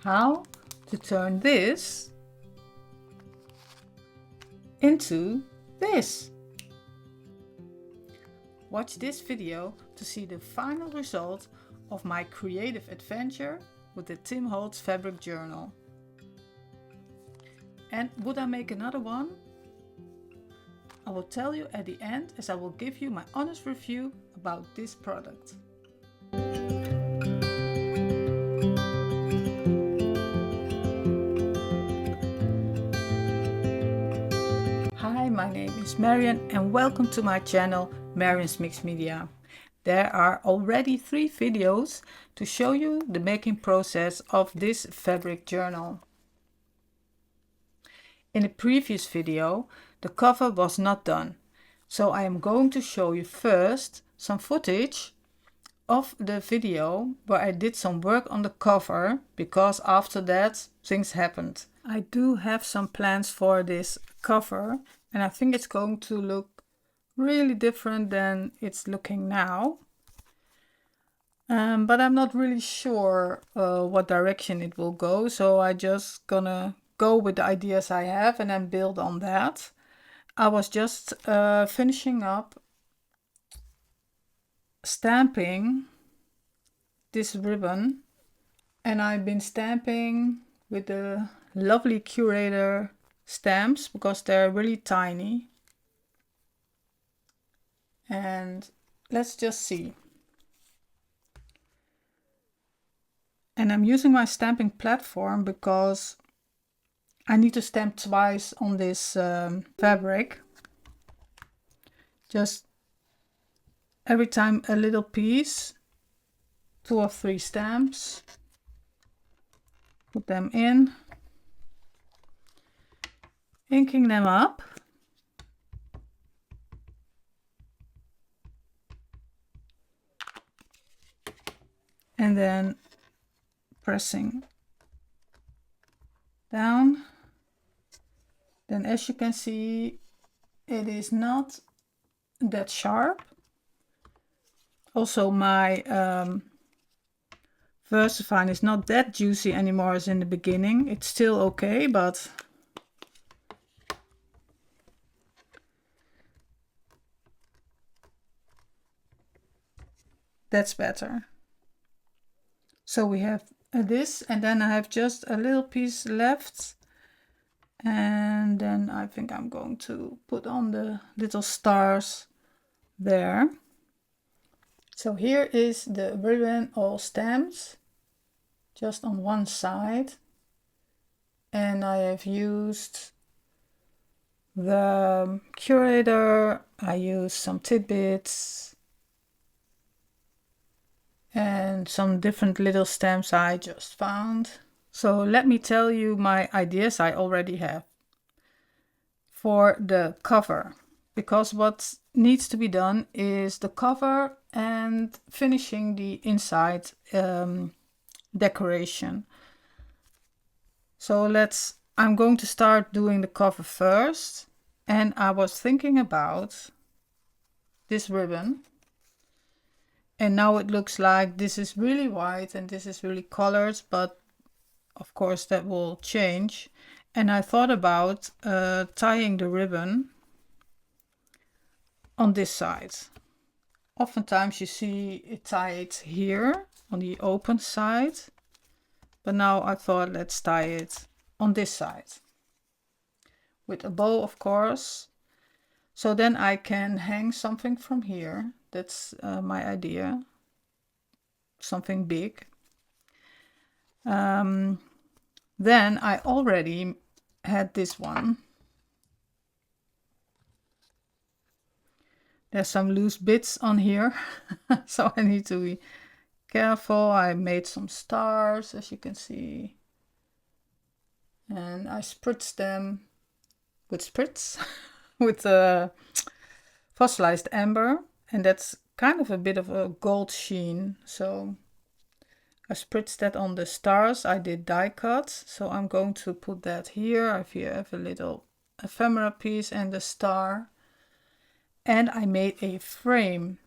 how to turn this into this. Watch this video to see the final result of my creative adventure with the Tim Holtz Fabric Journal. And would I make another one? I will tell you at the end, as I will give you my honest review about this product. Hi, my name is Marian and welcome to my channel Marian's Mixed Media. There are already 3 videos to show you the making process of this fabric journal. In the previous video, the cover was not done, so I am going to show you first some footage of the video where I did some work on the cover, because after that things happened. I do have some plans for this cover and I think it's going to look really different than it's looking now. But I'm not really sure what direction it will go, so I just gonna go with the ideas I have and then build on that. I was just finishing up stamping this ribbon, and I've been stamping with the lovely Curator stamps because they're really tiny. And let's just see. And I'm using my stamping platform because I need to stamp twice on this fabric. Just every time a little piece, 2 or 3 stamps, put them in, inking them up. And then pressing down. Then as you can see, it is not that sharp. Also my VersaFine is not that juicy anymore as in the beginning. It's still okay, but that's better. So we have this, and then I have just a little piece left, and then I think I'm going to put on the little stars there. So here is the ribbon all stamped just on one side, and I have used the Curator, I used some tidbits and some different little stamps I just found. So let me tell you my ideas I already have for the cover, because what needs to be done is the cover and finishing the inside decoration. So I'm going to start doing the cover first, and I was thinking about this ribbon. And now it looks like this is really white and this is really colored, but of course that will change. And I thought about tying the ribbon on this side. Oftentimes you see it tied here on the open side, but now I thought let's tie it on this side with a bow, of course. So then I can hang something from here. That's my idea. Something big. Then I already had this one. There's some loose bits on here, so I need to be careful. I made some stars, as you can see. And I spritzed them with spritz, with fossilized amber. And that's kind of a bit of a gold sheen. So I spritzed that on the stars. I did die cut. So I'm going to put that here. I have a little ephemera piece and a star. And I made a frame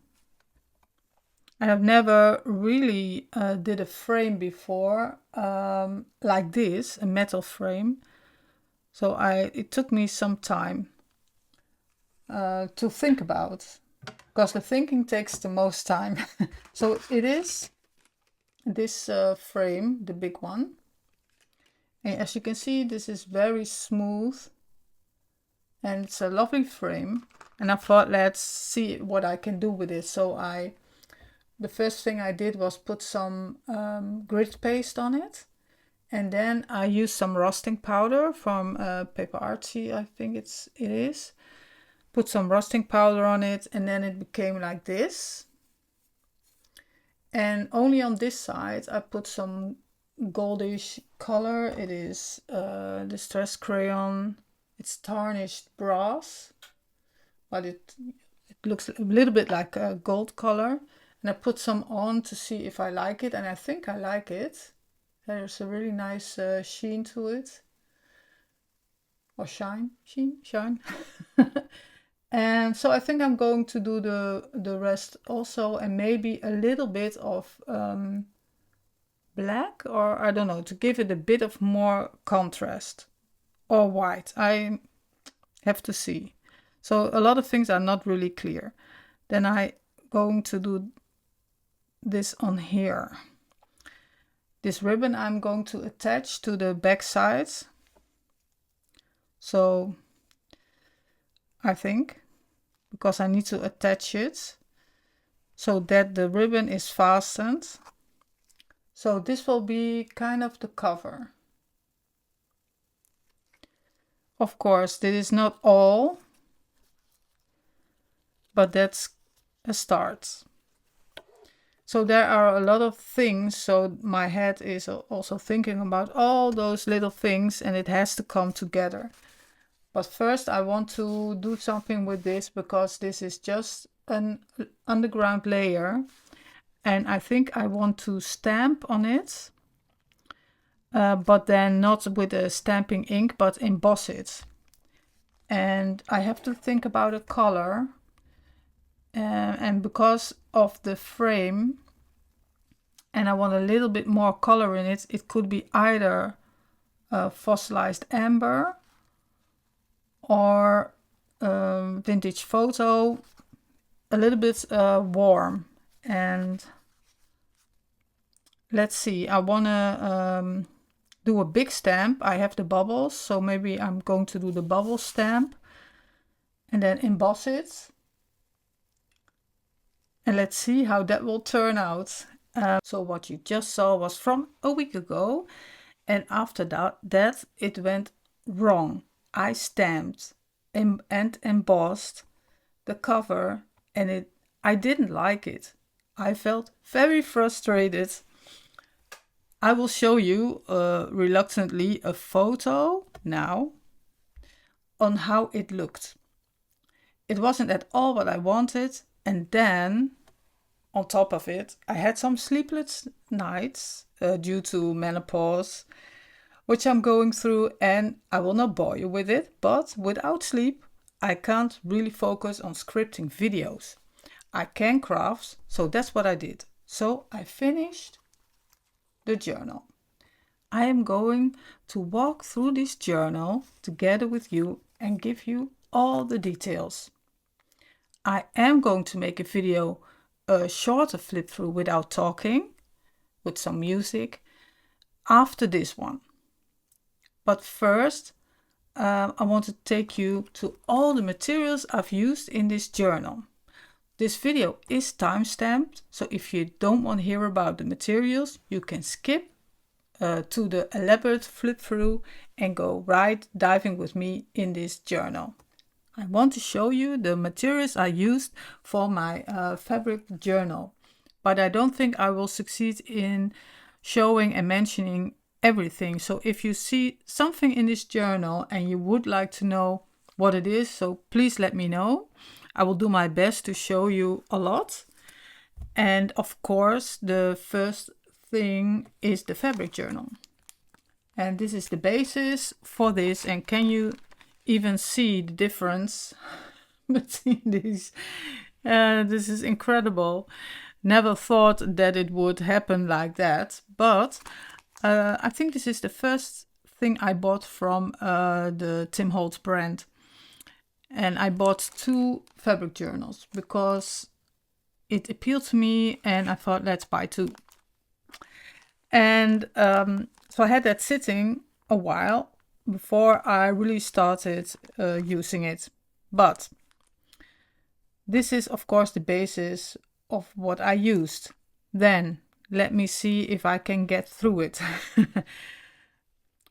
I have never really did a frame before like this, a metal frame. So it took me some time to think about, because the thinking takes the most time. So it is this frame, the big one. And as you can see, this is very smooth and it's a lovely frame. And I thought, let's see what I can do with it. So the first thing I did was put some grit paste on it. And then I used some rusting powder from Paper Artsy, I think it is. Put some rusting powder on it, and then it became like this. And only on this side I put some goldish color. It is Distress Crayon. It's tarnished brass, but it looks a little bit like a gold color. And I put some on to see if I like it, and I think I like it. There's a really nice sheen to it. Or shine. And so I think I'm going to do the rest also, and maybe a little bit of black, or I don't know, to give it a bit of more contrast, or white. I have to see. So a lot of things are not really clear. Then I'm going to do this on here. This ribbon I'm going to attach to the back sides. So I think, because I need to attach it so that the ribbon is fastened. So this will be kind of the cover. Of course, this is not all, but that's a start. So there are a lot of things, so my head is also thinking about all those little things, and it has to come together. But first I want to do something with this, because this is just an underground layer, and I think I want to stamp on it, but then not with a stamping ink, but emboss it. And I have to think about a color, and because of the frame, and I want a little bit more color in it, it could be either fossilized amber or vintage photo, a little bit warm. And let's see, I want to do a big stamp. I have the bubbles, so maybe I'm going to do the bubble stamp and then emboss it. And let's see how that will turn out. So what you just saw was from a week ago, and after that it went wrong. I stamped and embossed the cover, and I didn't like it. I felt very frustrated. I will show you reluctantly a photo now on how it looked. It wasn't at all what I wanted, and then on top of it, I had some sleepless nights due to menopause, which I'm going through, and I will not bore you with it, but without sleep, I can't really focus on scripting videos. I can craft, so that's what I did. So I finished the journal. I am going to walk through this journal together with you and give you all the details. I am going to make a video, a shorter flip through without talking, with some music, after this one. But first, I want to take you to all the materials I've used in this journal. This video is timestamped, so if you don't want to hear about the materials, you can skip to the Eleborate Flipthrough and go right diving with me in this journal. I want to show you the materials I used for my fabric journal, but I don't think I will succeed in showing and mentioning everything. So if you see something in this journal and you would like to know what it is, so please let me know. I will do my best to show you a lot. And of course, the first thing is the fabric journal. And this is the basis for this. And can you even see the difference between these? This is incredible. Never thought that it would happen like that, but I think this is the first thing I bought from the Tim Holtz brand. And I bought 2 fabric journals because it appealed to me and I thought, let's buy 2. And so I had that sitting a while before I really started using it. But this is, of course, the basis of what I used. Then let me see if I can get through it.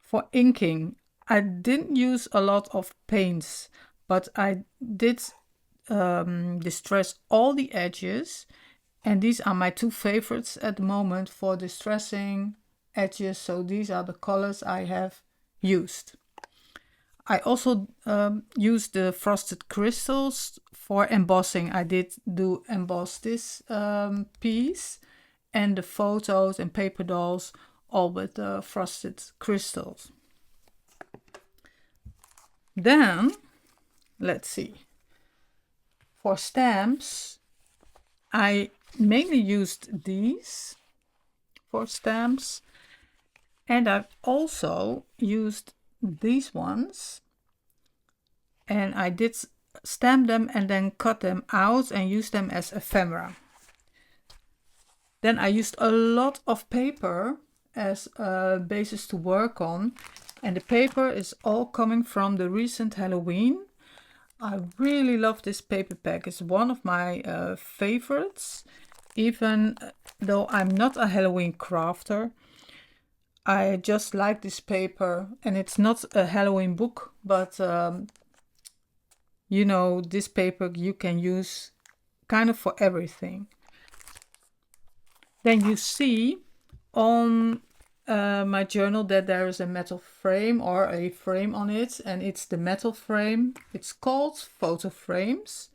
For inking, I didn't use a lot of paints, but I did distress all the edges. And these are my 2 favorites at the moment for distressing edges. So these are the colors I have used. I also used the frosted crystals for embossing. I did emboss this piece and the photos and paper dolls all with the frosted crystals. Then, let's see. For stamps, I mainly used these for stamps. And I've also used these ones. And I did stamp them and then cut them out and use them as ephemera. Then I used a lot of paper as a basis to work on. And the paper is all coming from the recent Halloween. I really love this paper pack. It's one of my favorites. Even though I'm not a Halloween crafter, I just like this paper. And it's not a Halloween book, but you know, this paper you can use kind of for everything. Then you see on my journal that there is a metal frame or a frame on it, and it's the metal frame. It's called photo frames,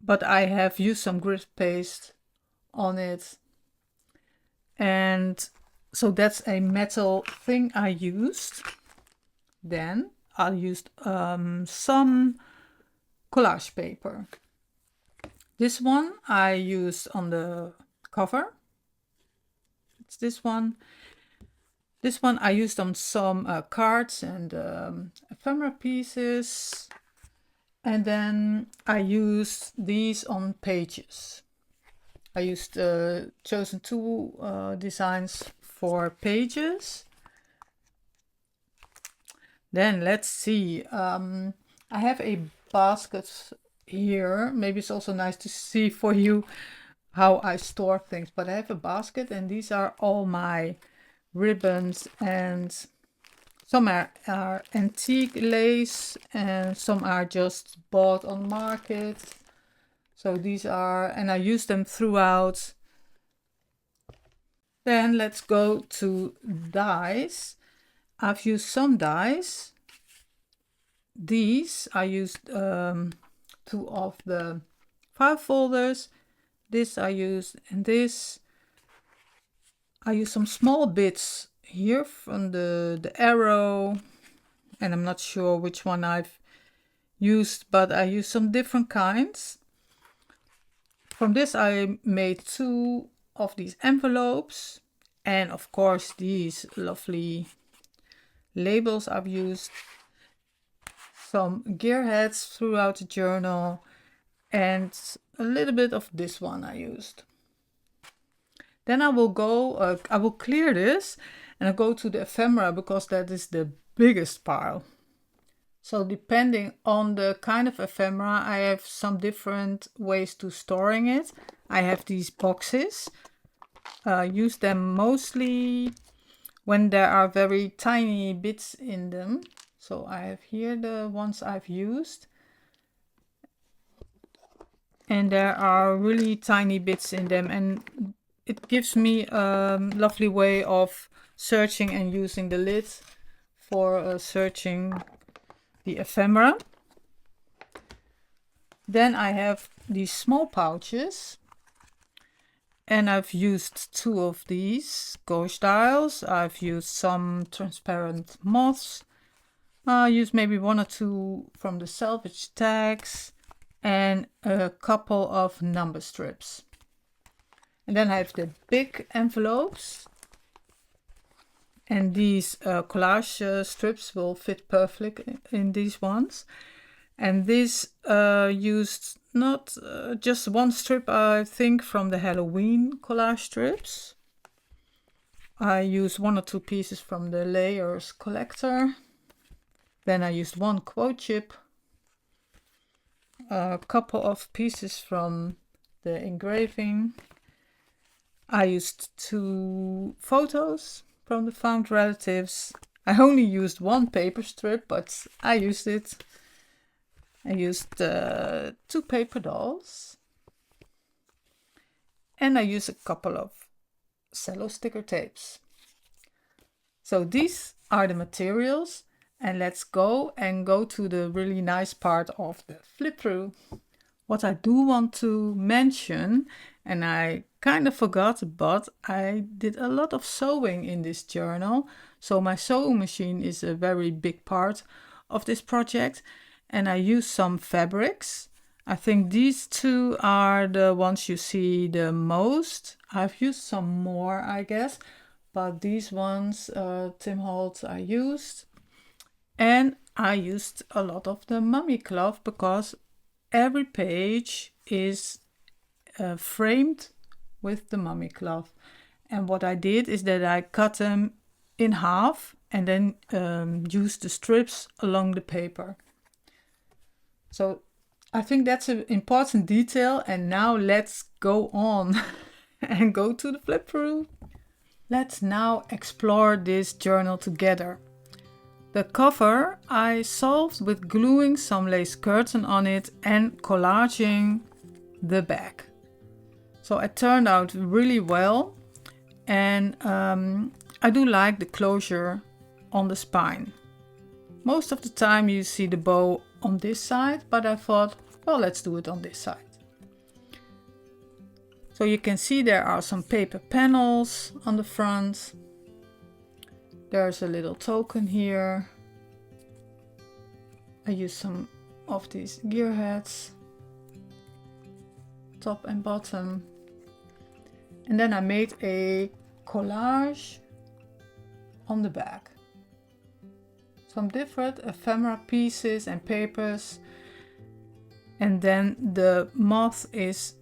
but I have used some grit paste on it, and so that's a metal thing I used. Then I used some collage paper. This one I used on the cover. It's this one. This one I used on some cards and ephemera pieces. And then I used these on pages. I used chosen 2 designs for pages. Then let's see. I have a basket here. Maybe it's also nice to see for you how I store things. But I have a basket and these are all my ribbons, and some are antique lace and some are just bought on market. So these are, and I use them throughout. Then let's go to dies. I've used some dies. These I used 2 of the file folders. This I used, and this I used some small bits here from the arrow, and I'm not sure which one I've used, but I used some different kinds. From this I made 2 of these envelopes, and of course these lovely labels I've used. Some gear heads throughout the journal, and a little bit of this one I used. Then I will go, I will clear this and I'll go to the ephemera because that is the biggest pile. So depending on the kind of ephemera, I have some different ways to storing it. I have these boxes. Use them mostly when there are very tiny bits in them. So I have here the ones I've used. And there are really tiny bits in them, and it gives me a lovely way of searching and using the lid for searching the ephemera. Then I have these small pouches, and I've used 2 of these ghost dials. I've used some transparent moths. I used maybe 1 or 2 from the salvage tags. and a couple of number strips. And then I have the big envelopes, and these collage strips will fit perfectly in these ones. And this used not just one strip, I think, from the Halloween collage strips. I used 1 or 2 pieces from the Layers collector. Then I used 1 quote chip, a couple of pieces from the engraving. I used 2 photos from the found relatives. I only used 1 paper strip, but I used it. I used 2 paper dolls. And I used a couple of cello sticker tapes. So these are the materials, and let's go to the really nice part of the flip through. What I do want to mention, and I kind of forgot, but I did a lot of sewing in this journal. So my sewing machine is a very big part of this project, and I used some fabrics. I think these 2 are the ones you see the most. I've used some more, I guess, but these ones, Tim Holtz, I used. And I used a lot of the mummy cloth because every page is framed with the mummy cloth. And what I did is that I cut them in half and then used the strips along the paper. So I think that's an important detail, and now let's go on and go to the flip through. Let's now explore this journal together. The cover I solved with gluing some lace curtain on it and collaging the back. So it turned out really well, and I do like the closure on the spine. Most of the time you see the bow on this side, but I thought, well, let's do it on this side. So you can see there are some paper panels on the front. There's a little token here. I used some of these gear heads, top and bottom. And then I made a collage on the back. Some different ephemera pieces and papers. And then the moth is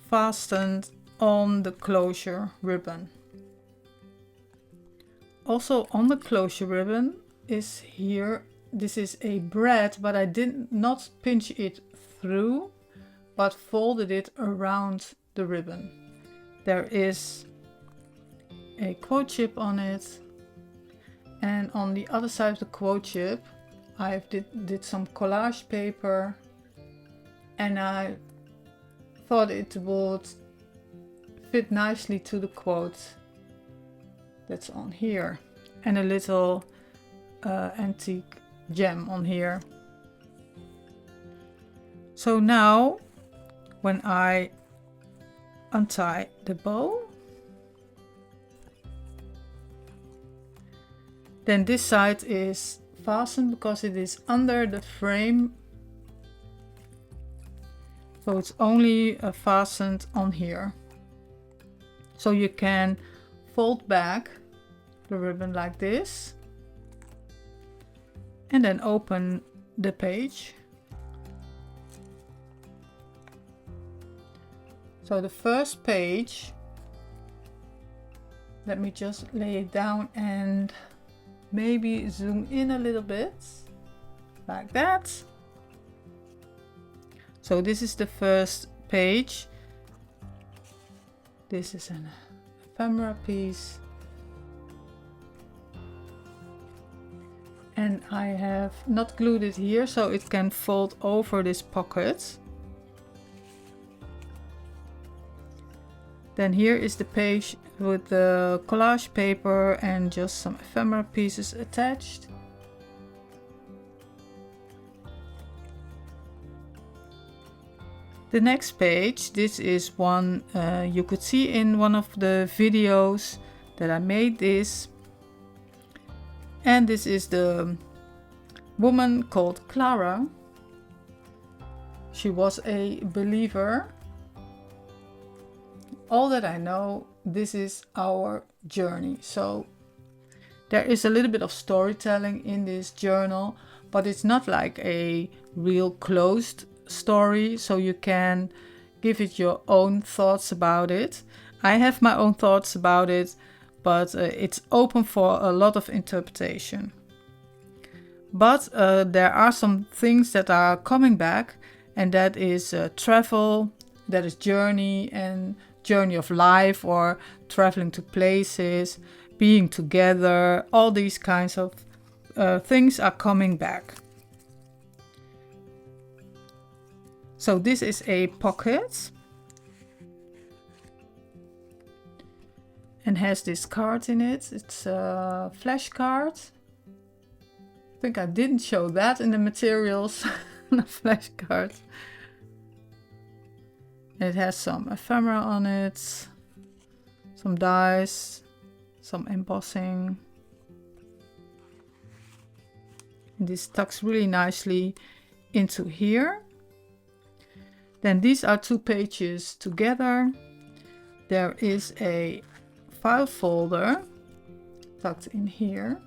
fastened on the closure ribbon. Also on the closure ribbon is here, this is a brad, but I did not pinch it through, but folded it around the ribbon. There is a quote chip on it, and on the other side of the quote chip I did some collage paper, and I thought it would fit nicely to the quote that's on here, and a little antique gem on here. So now when I untie the bow, then this side is fastened because it is under the frame, so it's only fastened on here. So you can fold back the ribbon like this and then open the page. So the first page, let me just lay it down and maybe zoom in a little bit, like that. So this is the first page. This is an ephemera piece. And I have not glued it here, so it can fold over this pocket. Then here is the page with the collage paper and just some ephemera pieces attached. The next page, this is one you could see in one of the videos that I made this. And this is the woman called Clara. She was a believer. All that I know, this is our journey. So there is a little bit of storytelling in this journal, but it's not like a real closed story, so you can give it your own thoughts about it. I have my own thoughts about it, but it's open for a lot of interpretation. But there are some things that are coming back, and that is travel, that is journey and journey of life, or traveling to places, being together. All these kinds of things are coming back. So this is a pocket and has this card in it. It's a flashcard. I think I didn't show that in the materials. The flashcard. It has some ephemera on it, some dies, some embossing. This tucks really nicely into here. Then these are 2 pages together. There is a file folder tucked in here.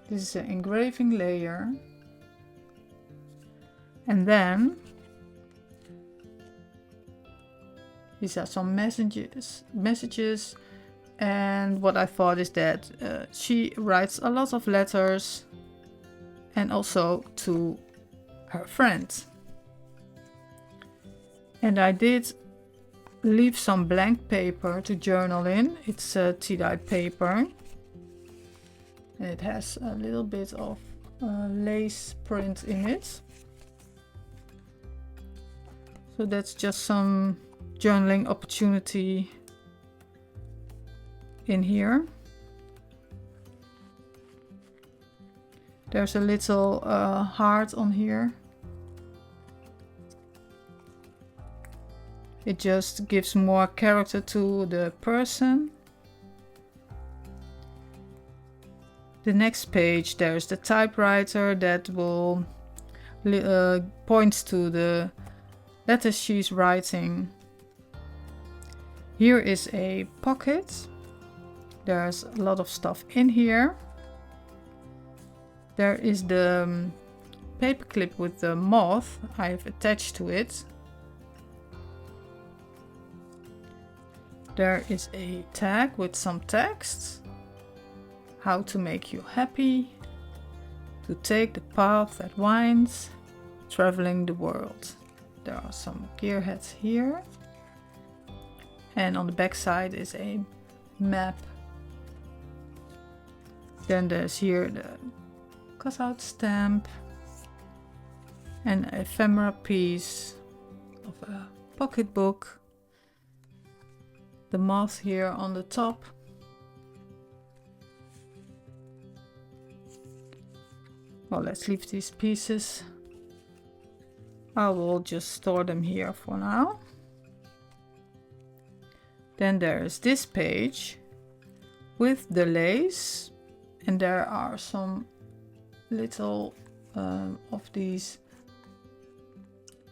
This is an engraving layer. And then these are some messages. And what I thought is that she writes a lot of letters, and also to her friends. And I did leave some blank paper to journal in. It's tea-dyed paper. And it has a little bit of lace print in it. So that's just some journaling opportunity in here. There's a little heart on here. It just gives more character to the person. The next page, there's the typewriter that will points to the letters she's writing. Here is a pocket. There's a lot of stuff in here. There is the paper clip with the moth I've attached to it. There is a tag with some text. How to make you happy. To take the path that winds, traveling the world. There are some gearheads here. And on the back side is a map. Then there's here the cutout stamp and an ephemera piece of a pocketbook. The moth here on the top. Well, let's leave these pieces. I will just store them here for now. Then there's this page with the lace, and there are some little of these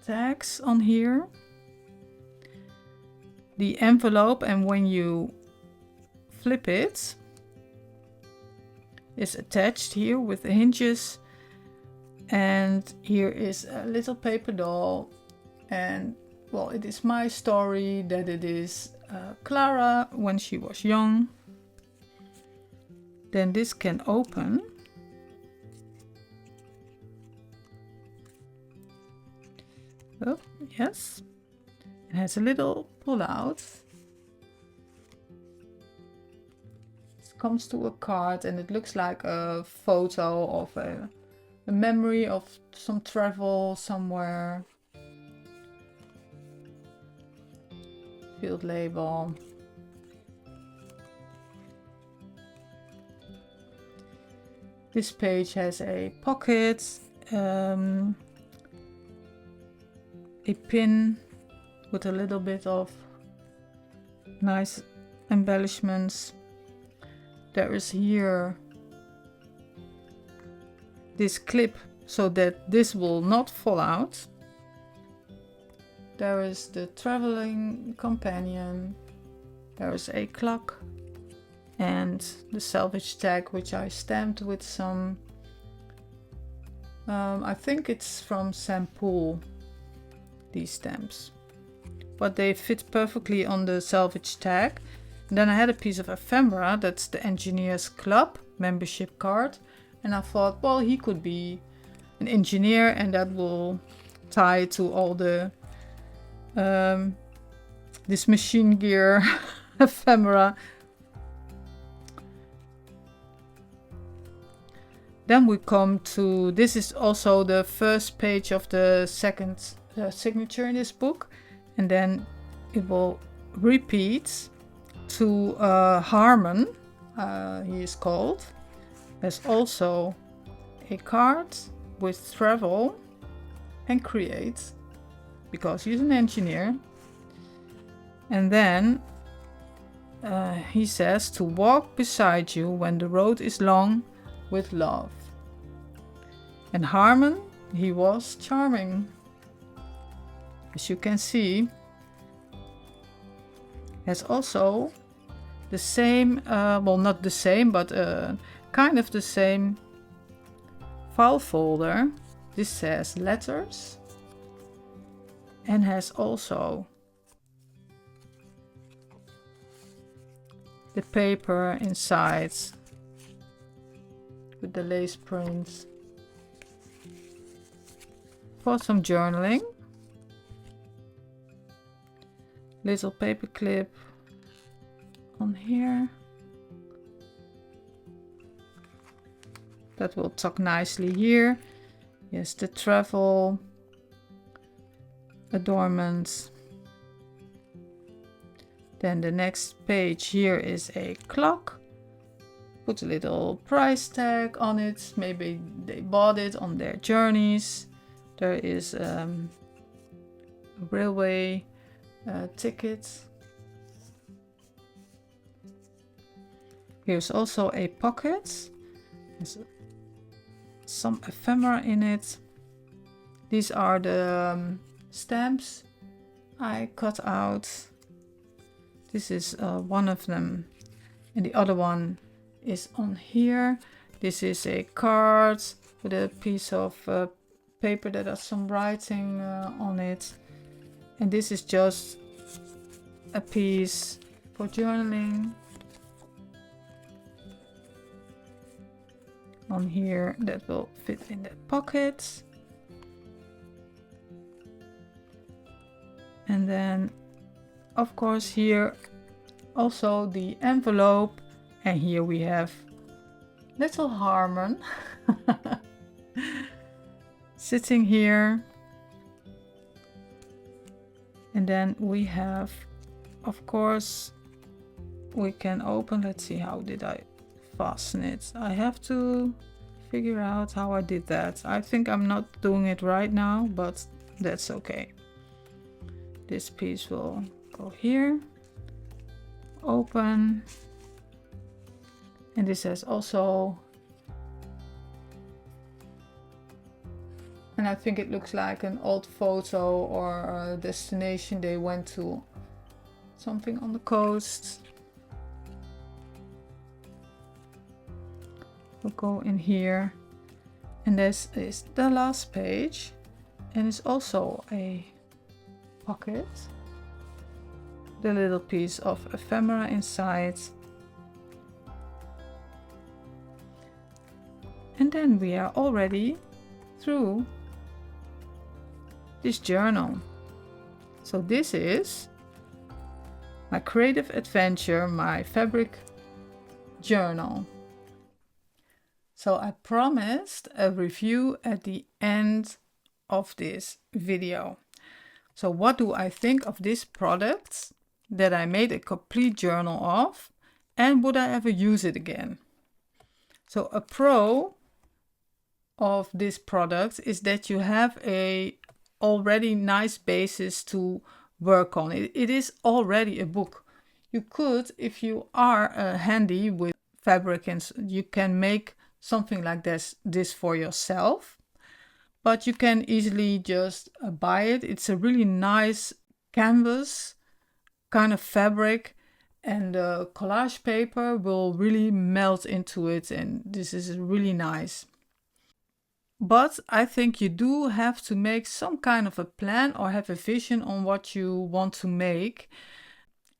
tags on here. The envelope, and when you flip it, is attached here with the hinges. And here is a little paper doll, and well, it is my story that it is Clara when she was young. Then this can open. Oh, yes. It has a little pull out. It comes to a card, and it looks like a photo of a memory of some travel somewhere. Field label. This page has a pocket, a pin with a little bit of nice embellishments. There is here this clip so that this will not fall out. There is the traveling companion, there is a clock, and the salvage tag, which I stamped with some, I think it's from Sampool, these stamps. But they fit perfectly on the salvage tag. And then I had a piece of ephemera, that's the Engineers Club membership card. And I thought, well, he could be an engineer and that will tie to all the this machine gear ephemera. Then we come to, this is also the first page of the second signature in this book, and then it will repeat to Harmon, he is called. There's also a card with travel and create, because he's an engineer. And then he says to walk beside you when the road is long with love. And Harmon, he was charming. As you can see, has also the same, well, not the same, but kind of the same file folder. This says letters and has also the paper inside with the lace prints for some journaling. Little paper clip on here that will tuck nicely here. Yes, the travel adornments. Then the next page here is a clock. Put a little price tag on it. Maybe they bought it on their journeys. There is a railway ticket. Here's also a pocket. There's some ephemera in it. These are the stamps I cut out. This is one of them, and the other one is on here. This is a card with a piece of paper that has some writing on it, and this is just a piece for journaling on here that will fit in the pocket. And then of course here also the envelope, and here we have little Harmon sitting here. And then we have, of course, we can open, let's see, how did I fasten it? I have to figure out how I did that. I think I'm not doing it right now, but that's okay. This piece will go here, open, and this has also, and I think it looks like an old photo or a destination they went to, something on the coast. We'll go in here, and this is the last page, and it's also a pocket, the little piece of ephemera inside, and then we are already through this journal. So this is my creative adventure, my fabric journal. So I promised a review at the end of this video. So what do I think of this product that I made a complete journal of, and would I ever use it again? So a pro of this product is that you have a already nice basis to work on. It is already a book. You could, if you are handy with fabric, and you can make something like this for yourself. but you can easily just buy it. It's a really nice canvas kind of fabric, and the collage paper will really melt into it, and this is really nice. But I think you do have to make some kind of a plan or have a vision on what you want to make.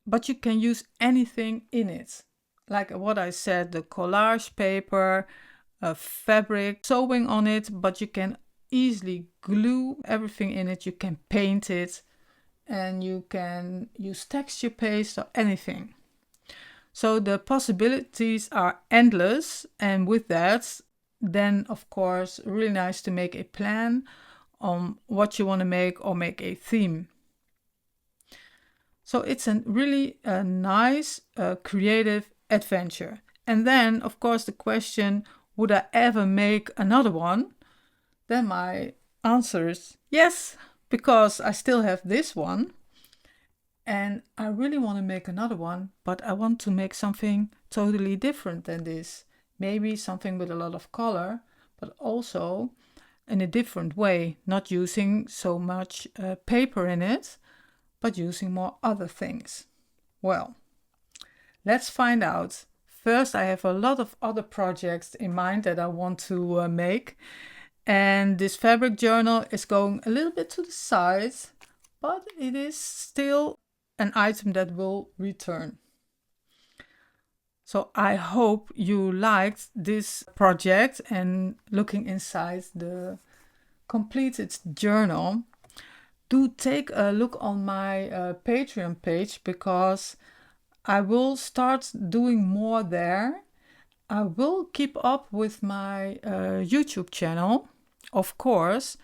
But you can use anything in it. Like what I said, the collage paper, fabric, sewing on it, but you can easily glue everything in it. You can paint it, and you can use texture paste or anything. So the possibilities are endless, and with that, then of course, really nice to make a plan on what you want to make or make a theme. So it's a really nice, creative adventure. And then, of course, the question, would I ever make another one? Then my answer is yes, because I still have this one. And I really want to make another one, but I want to make something totally different than this. Maybe something with a lot of color, but also in a different way, not using so much paper in it, but using more other things. Well, let's find out. First, I have a lot of other projects in mind that I want to make. And this fabric journal is going a little bit to the side, but it is still an item that will return. So I hope you liked this project and looking inside the completed journal. Do take a look on my Patreon page, because I will start doing more there. I will keep up with my YouTube channel, of course,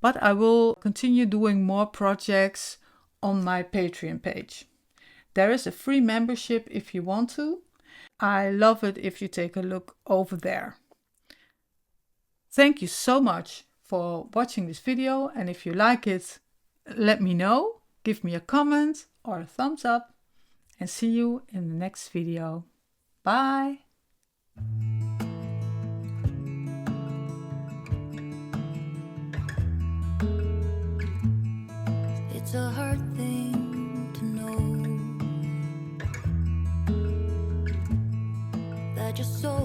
but I will continue doing more projects on my Patreon page. There is a free membership if you want to. I love it if you take a look over there. Thank you so much for watching this video, and if you like it, let me know, give me a comment or a thumbs up, and see you in the next video. Bye! It's a hard thing to know that you're so